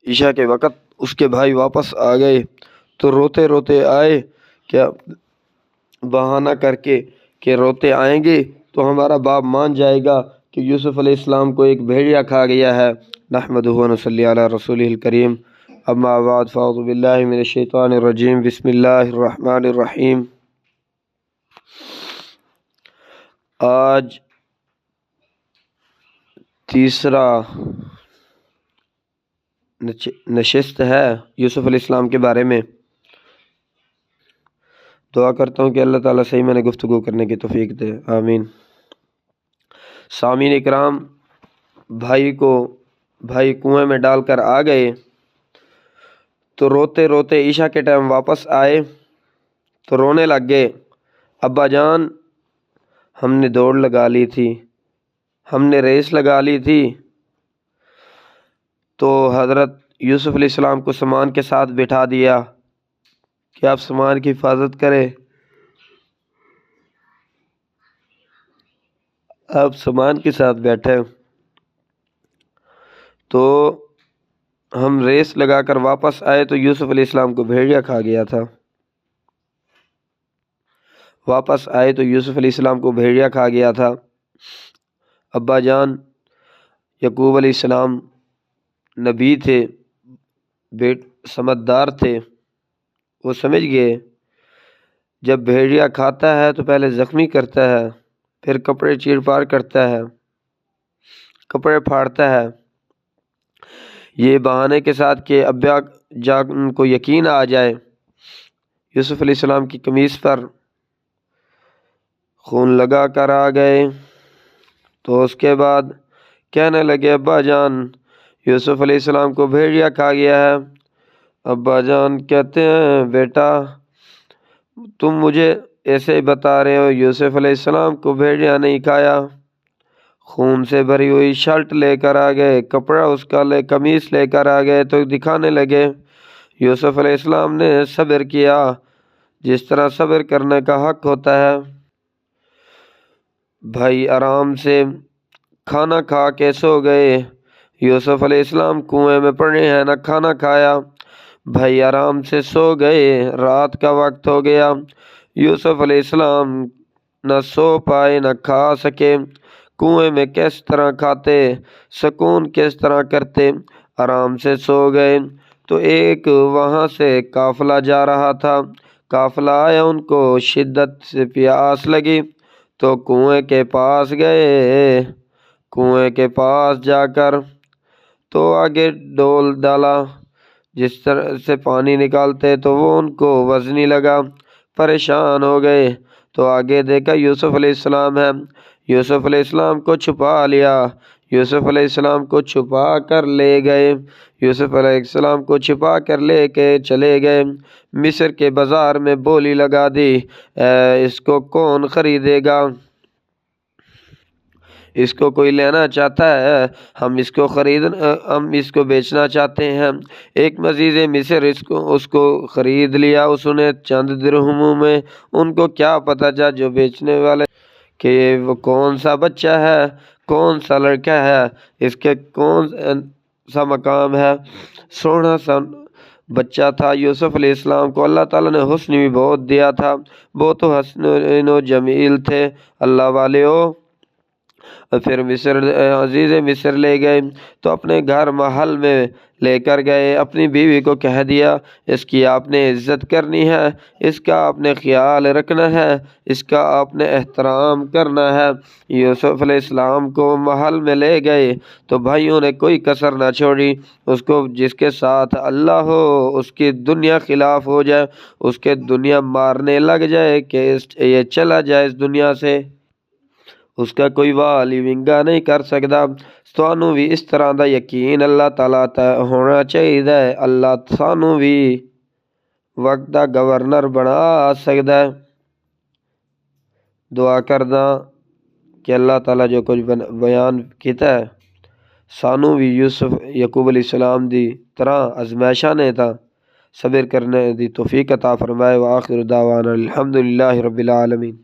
عشاء کے وقت اس کے بھائی واپس آ گئے تو روتے روتے آئے، کیا بہانہ کر کے کہ روتے آئیں گے تو ہمارا باپ مان جائے گا کہ یوسف علیہ السلام کو ایک بھیڑیا کھا گیا ہے۔ نحمدہ و نصلی علی رسولہ الکریم، اما بعد فاعوذ باللہ من الشیطان الرجیم، بسم اللہ الرحمن الرحیم۔ آج تیسرا نشست ہے یوسف علیہ السلام کے بارے میں۔ دعا کرتا ہوں کہ اللہ تعالیٰ صحیح میں نے گفتگو کرنے کی توفیق دے، آمین۔ سامعین اکرام، بھائی کنویں میں ڈال کر آ گئے تو روتے روتے عشاء کے ٹائم واپس آئے تو رونے لگ گئے، ابا جان ہم نے دوڑ لگا لی تھی، ہم نے ریس لگا لی تھی۔ تو حضرت یوسف علیہ السلام کو سامان کے ساتھ بٹھا دیا کہ آپ سامان کی حفاظت کریں، آپ سامان کے ساتھ بیٹھے۔ تو ہم ریس لگا کر واپس آئے تو یوسف علیہ السلام کو بھیڑیا کھا گیا تھا۔ واپس آئے تو یوسف علیہ السلام کو بھیڑیا کھا گیا تھا۔ ابا جان یعقوب علیہ السلام نبی تھے، سمجھدار تھے، وہ سمجھ گئے جب بھیڑیا کھاتا ہے تو پہلے زخمی کرتا ہے، پھر کپڑے چیر پار کرتا ہے، کپڑے پھاڑتا ہے، یہ بہانے کے ساتھ کہ ابا جان کو یقین آ جائے۔ یوسف علیہ السلام کی قمیص پر خون لگا کر آ گئے تو اس کے بعد کہنے لگے ابا جان یوسف علیہ السلام کو بھیڑیا کھا گیا ہے۔ ابا جان کہتے ہیں بیٹا تم مجھے ایسے بتا رہے ہو، یوسف علیہ السلام کو بھیڑیا نہیں کھایا۔ خون سے بھری ہوئی شرٹ لے کر آ گئے، کپڑا اس کا قمیص لے کر آ گئے تو دکھانے لگے۔ یوسف علیہ السلام نے صبر کیا جس طرح صبر کرنے کا حق ہوتا ہے۔ بھائی آرام سے کھانا کھا کے سو گئے، یوسف علیہ السلام کنویں میں پڑے ہیں، نہ کھانا کھایا۔ بھائی آرام سے سو گئے، رات کا وقت ہو گیا، یوسف علیہ السلام نہ سو پائے نہ کھا سکے۔ کنویں میں کس طرح کھاتے، سکون کس طرح کرتے، آرام سے سو گئے۔ تو ایک وہاں سے قافلہ جا رہا تھا، قافلہ آیا، ان کو شدت سے پیاس لگی تو کنویں کے پاس گئے۔ کنویں کے پاس جا کر تو آگے ڈول ڈالا جس طرح سے پانی نکالتے، تو وہ ان کو وزنی لگا، پریشان ہو گئے۔ تو آگے دیکھا یوسف علیہ السلام ہے، یوسف علیہ السلام کو چھپا لیا، یوسف علیہ السلام کو چھپا کر لے گئے، یوسف علیہ السلام کو چھپا کر لے کے چلے گئے۔ مصر کے بازار میں بولی لگا دی، اس کو کون خریدے گا، اس کو کوئی لینا چاہتا ہے، ہم اس کو بیچنا چاہتے ہیں۔ ایک مزید مصر اس کو خرید لیا اس نے چند درہموں میں۔ ان کو کیا پتہ تھا جو بیچنے والے کہ وہ کون سا بچہ ہے، کون سا لڑکا ہے، اس کے کون سا مقام ہے۔ سونا سا بچہ تھا۔ یوسف علیہ السلام کو اللہ تعالیٰ نے حسن بھی بہت دیا تھا، بہت حسن و جمیل تھے اللہ والے ہو۔ پھر عزیز مصر لے گئے تو اپنے گھر محل میں لے کر گئے، اپنی بیوی کو کہہ دیا اس کی آپ نے عزت کرنی ہے، اس کا آپ نے خیال رکھنا ہے، اس کا آپ نے احترام کرنا ہے۔ یوسف علیہ السلام کو محل میں لے گئے تو بھائیوں نے کوئی کسر نہ چھوڑی، اس کو جس کے ساتھ اللہ ہو اس کی دنیا خلاف ہو جائے، اس کے دنیا مارنے لگ جائے کہ یہ چلا جائے اس دنیا سے، اس کا کوئی والی ونگا نہیں کر سکتا۔ سانوں بھی اس طرح دا یقین اللہ تعالیٰ تے ہونا چاہیے، اللہ سانوں بھی وقت دا گورنر بنا سکتا ہے۔ دعا کردا کہ اللہ تعالیٰ جو کچھ بیان کیتا ہے سانوں بھی یعقوب علیہ السلام دی طرح ازمائشاں نے تا صبر کرنے دی توفیق عطا فرمائے۔ وآخر دعوانا الحمدللہ رب العالمین۔